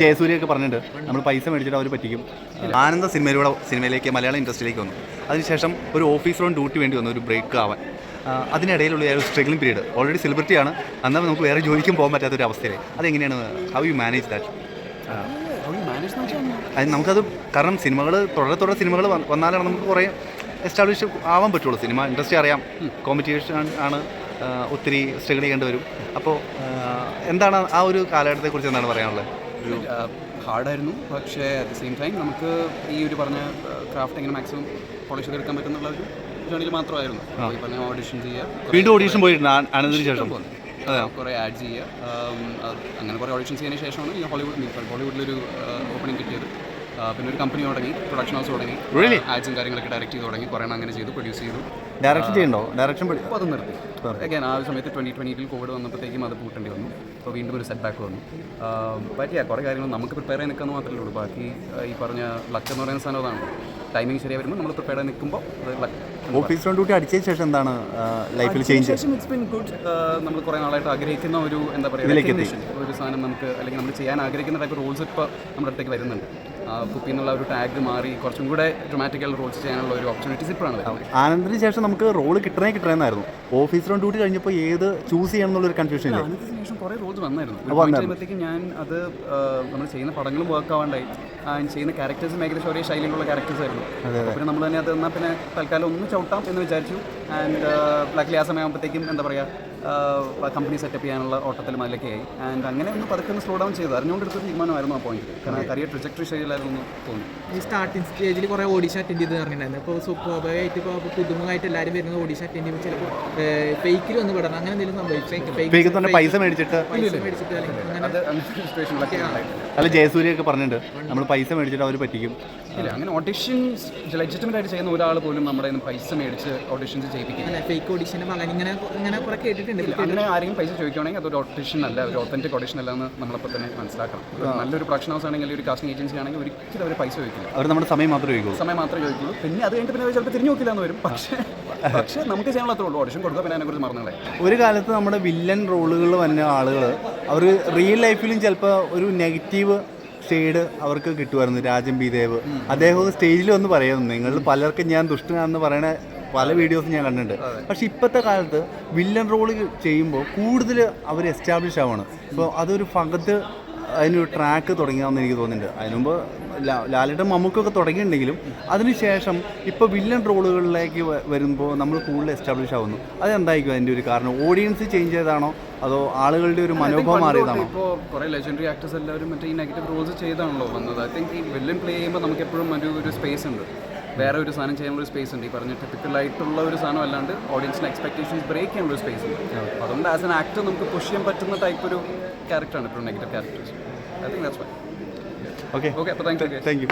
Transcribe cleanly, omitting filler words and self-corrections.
ജയസൂര്യൊക്കെ പറഞ്ഞിട്ടുണ്ട് നമ്മൾ പൈസ മേടിച്ചിട്ട് അവർ പറ്റിക്കും. ആനന്ദ സിനിമയിലേക്ക് മലയാളം ഇൻഡസ്ട്രിയിലേക്ക് വന്നു. അതിനുശേഷം ഒരു ഓഫീസർ ഓൺ ഡ്യൂട്ടി വേണ്ടി വന്നു ഒരു ബ്രേക്ക് ആവാൻ. അതിനിടയിലുള്ള ഒരു സ്ട്രഗ്ലിംഗ് പീരീഡ്. ഓൾറെഡി സെലിബ്രിറ്റിയാണ്, എന്നാൽ നമുക്ക് വേറെ ജോലിക്കും പോകാൻ പറ്റാത്തൊരു അവസ്ഥയിൽ. അതെങ്ങനെയാണ് ഹൗ യു മാനേജ് ദാറ്റ്? അത് നമുക്കത് കാരണം സിനിമകൾ തുടരെ സിനിമകൾ വന്നാലാണ് നമുക്ക് കുറേ എസ്റ്റാബ്ലിഷ് ആവാൻ പറ്റുള്ളൂ. സിനിമ ഇൻഡസ്ട്രി അറിയാം, കോമ്പറ്റീഷൻ ആണ്, ഒത്തിരി സ്ട്രഗിൾ ചെയ്യേണ്ടി വരും. അപ്പോൾ എന്താണ് ആ ഒരു കാലഘട്ടത്തെക്കുറിച്ച് എന്താണ് പറയാനുള്ളത്? ഹാർഡായിരുന്നു, പക്ഷേ അറ്റ് ദ സെയിം ടൈം നമുക്ക് ഈ ഒരു പറഞ്ഞ ക്രാഫ്റ്റ് എങ്ങനെ മാക്സിമം പോളിഷ് ചെയ്തെടുക്കാൻ പറ്റുന്നുള്ള ഒരു ജേണിയിൽ മാത്രമായിരുന്നു. ഈ പറഞ്ഞ ഓഡിഷൻ ചെയ്യുക, വീണ്ടും ഓഡിഷൻ പോയിട്ടുണ്ട് ആനന്ദിന് ശേഷം, കുറേ ആഡ് ചെയ്യുക, അങ്ങനെ കുറേ ഓഡിഷൻസ് ചെയ്യുന്നതിന് ശേഷമാണ് ഈ ഹോളിവുഡിലൊരു ഓപ്പണിംഗ് കിട്ടിയത്. പിന്നെ ഒരു കമ്പനി തുടങ്ങി, പ്രൊഡക്ഷൻ ഹൗസ് തുടങ്ങി, ആഡ്സും കാര്യങ്ങളൊക്കെ ഡയറക്റ്റ് ചെയ്ത് തുടങ്ങി, കുറേ അങ്ങനെ ചെയ്തു, പ്രൊഡ്യൂസ് ചെയ്തു. ഡയറക്ഷൻ ചെയ്യണ്ടോ? ഡയറക്ഷൻ അപ്പോൾ അത് നിർത്തി. അഗൈൻ ആ ഒരു സമയത്ത് 2020 കോവിഡ് വന്നപ്പോഴത്തേക്കും അത് പൂട്ടേണ്ടി വന്നു. അപ്പോൾ വീണ്ടും ഒരു സെറ്റ് ബാക്ക് വന്നു. പറ്റിയ കുറേ കാര്യങ്ങൾ നമുക്ക് പ്രിപ്പയർ ചെയ്ത് നിൽക്കാമെന്ന് മാത്രമേ ഉള്ളൂ. ബാക്കി ഈ പറഞ്ഞ ലക്ക് എന്ന് പറയുന്ന സാധനം അതാണ്. ടൈമിംഗ് ശരിയായി വരുമ്പോൾ നമ്മൾ പ്രിപ്പയർ ചെയ്ത് നിൽക്കുമ്പോൾ ഓഫീസ് ഓൺ ഡ്യൂട്ടി അടിച്ചതിന് ശേഷം എന്താണ് ലൈഫിൽ ചേഞ്ച്? It's been good. നമ്മൾ കുറേ നാളായിട്ട് ആഗ്രഹിക്കുന്ന ഒരു എന്താ പറയുക ഒരു സാധനം നമുക്ക്, അല്ലെങ്കിൽ നമ്മൾ ചെയ്യാൻ ആഗ്രഹിക്കുന്ന ടൈപ്പ് റോൾസ് ഇപ്പോൾ നമ്മുടെ അടുത്തേക്ക് വരുന്നുണ്ട്. കുപ്പി എന്നുള്ള ഒരു ടാഗ് മാറി കുറച്ചും കൂടെ ഡ്രമാറ്റിക്കൽ റോൾസ് ചെയ്യാനുള്ള ഒരു ഓപ്പർച്യൂണിറ്റീസ് ഇപ്പോഴാണ് വരുന്നത്. ആനന്ദിന് ശേഷം നമുക്ക് റോള് കിട്ടണമെന്നായിരുന്നു. ഓഫീസർ ഓൺ ഡ്യൂട്ടി കഴിഞ്ഞപ്പോൾ ഏത് ചൂസ് ചെയ്യണം എന്നുള്ളൊരു കൺഫ്യൂഷൻ ഇല്ല. ആനന്ദിന് ശേഷം കുറേ റോൾസ് വന്നായിരുന്നു. ഞാൻ അത് നമ്മൾ ചെയ്യുന്ന പടങ്ങളും വർക്ക് ആവാണ്ടായി, ചെയ്യുന്ന ക്യാരക്ടേഴ്സും ഏകദേശം ഒരേ ശൈലിയിലുള്ള ക്യാരക്ടേഴ്സ് ആയിരുന്നു. പിന്നെ നമ്മൾ തന്നെ അത് എന്നാൽ പിന്നെ തൽക്കാലം ഒന്ന് ചവിട്ടാം എന്ന് വിചാരിച്ചു. ആൻഡ് ലക്കിലി ആ സമയമാകുമ്പോഴത്തേക്കും എന്താ പറയുക, കമ്പനി സെറ്റപ്പ് ചെയ്യാനുള്ള ഓട്ടത്തിൽ അതിലൊക്കെ ആയി. ആൻഡ് അങ്ങനെ ഒന്ന് പതുക്കെ സ്ലോ ഡൗൺ ചെയ്തു. അറിഞ്ഞുകൊണ്ടെടുത്തൊരു തീരുമാനമായിരുന്നു ആ പോയിന്റ്. കാരണം കരിയർ ട്രജക്ടറി ശൈലിയിലായിരുന്നു തോന്നി. ഈ സ്റ്റാർട്ടിങ് സ്റ്റേജിൽ കുറേ ഓഡിഷൻ അറ്റൻഡ് ചെയ്ത് പറഞ്ഞിട്ടുണ്ടായിരുന്നു. ഇപ്പോൾ സ്വാഭാവികമായിട്ട് ഇപ്പോൾ പുതുമുഖമായിട്ട് എല്ലാവരും വരുന്നത് ഓഡിഷൻ അറ്റൻഡ് ചെയ്യുമ്പോൾ ചിലപ്പോൾ ഫേക്കിൽ ഒന്ന് വിടണം, അങ്ങനെ എന്തെങ്കിലും സംഭവിച്ചു പൈസ മേടിച്ചിട്ട് അല്ല ജയസൂര്യൊക്കെ പറഞ്ഞിട്ടുണ്ട് നമ്മൾ പൈസ മേടിച്ചിട്ട് അവർ പറ്റിക്കും. ഇല്ല, അങ്ങനെ ഓഡിഷൻസ് ലെജിറ്റിമേറ്റ് ആയിട്ട് ചെയ്യുന്ന ഒരാൾ പോലും നമ്മുടെ പൈസ മേടിച്ച് ഓഡിഷൻസ് ചെയ്യിപ്പിക്കില്ല. ഫേക്ക് ഓഡിഷൻ്റെ മകൻ ഇങ്ങനെ കുറെ കേട്ടിട്ടുണ്ട്. അങ്ങനെ ആരെങ്കിലും പൈസ ചോദിക്കുകയാണെങ്കിൽ അതൊരു ഓഡിഷൻ അല്ല, ഒരു ഒത്തൻറ്റിക് ഓഡിഷൻ അല്ല എന്ന് നമ്മളപ്പോൾ തന്നെ മനസ്സിലാക്കണം. നല്ലൊരു പ്രൊഡക്ഷൻ ഹൗസ് ആണെങ്കിൽ, ഒരു കാസ്റ്റിംഗ് ഏജൻസി ആണെങ്കിൽ ഒരിക്കലും അവർ പൈസ ചോദിക്കില്ല. അവർ നമ്മുടെ സമയം മാത്രമേ ചോദിക്കുള്ളൂ. പിന്നെ അത് കഴിഞ്ഞിട്ട് പിന്നെ അവർ ചിലപ്പോൾ തിരിഞ്ഞു നോക്കില്ല എന്ന് വരും. പക്ഷേ നമുക്ക് ചെയ്യാനുള്ള അത്രേ ഉള്ളൂ, ഓഡിഷൻ കൊടുക്കുക, പിന്നെ അതിനെക്കുറിച്ച് മറന്നുകളെ. ഒരു കാലത്ത് നമ്മുടെ വില്ലൻ റോളുകൾ വന്ന ആളുകൾ അവർ റിയൽ ലൈഫിലും ചിലപ്പോൾ ഒരു നെഗറ്റീവ് ഷെയ്ഡ് അവർക്ക് കിട്ടുമായിരുന്നു. രാജൻ ബി ദേവ് അദ്ദേഹം സ്റ്റേജിൽ വന്ന് പറയുന്നു, നിങ്ങൾ പലർക്കും ഞാൻ ദുഷ്ടനാണെന്ന് പറയണ പല വീഡിയോസും ഞാൻ കണ്ടിട്ടുണ്ട്. പക്ഷേ ഇപ്പോഴത്തെ കാലത്ത് വില്ലൻ റോള് ചെയ്യുമ്പോൾ കൂടുതൽ അവർ എസ്റ്റാബ്ലിഷ് ആവുകയാണ്. ഇപ്പോൾ അതൊരു ഫഗത്ത് അതിനൊരു ട്രാക്ക് തുടങ്ങിയാണെന്ന് എനിക്ക് തോന്നുന്നുണ്ട്. അതിനുമുമ്പ് ലാലേട്ടൻ മമ്മൂക്കൊക്കെ തുടങ്ങിയിട്ടുണ്ടെങ്കിലും അതിനുശേഷം ഇപ്പോൾ വില്ലൻ റോളുകളിലേക്ക് വരുമ്പോൾ നമ്മൾ കൂടുതൽ എസ്റ്റാബ്ലിഷ് ആവുന്നു. അതെന്തായിരിക്കും അതിൻ്റെ ഒരു കാരണം? ഓഡിയൻസ് ചേഞ്ച് ചെയ്താണോ അതോ ആളുകളുടെ ഒരു മനോഭാവം മാറിയതാണോ? ഇപ്പോൾ കുറേ ലെജൻഡറി ആക്ടേഴ്സ് എല്ലാവരും മറ്റേ ഈ നെഗറ്റീവ് റോൾസ് ചെയ്താണല്ലോ വന്നത്. ഐ തിങ്ക് ഈ വില്ലൻ പ്ലേ ചെയ്യുമ്പോൾ നമുക്ക് എപ്പോഴും ഒരു സ്പേസ് ഉണ്ട്, വേറെ ഒരു സാധനം ചെയ്യാനുള്ള ഒരു സ്പേസ് ഉണ്ട്. ഈ പറഞ്ഞ ടിപ്പിക്കലായിട്ടുള്ള ഒരു സാധനം അല്ലാണ്ട് ഓഡിയൻസിൻ്റെ എക്സ്പെക്ടേഷൻസ് ബ്രേക്ക് ചെയ്യാനുള്ള ഒരു സ്പേസ് ഉണ്ട്. അപ്പോൾ അതുകൊണ്ട് ആസ് എൻ ആക്ടർ നമുക്ക് പുഷ് ചെയ്യാൻ പറ്റുന്ന ടൈപ്പ് ഒരു ക്യാരക്ടറാണ് ഇപ്പോൾ negative characters. I think that's why. Okay, അപ്പോൾ താങ്ക് യു.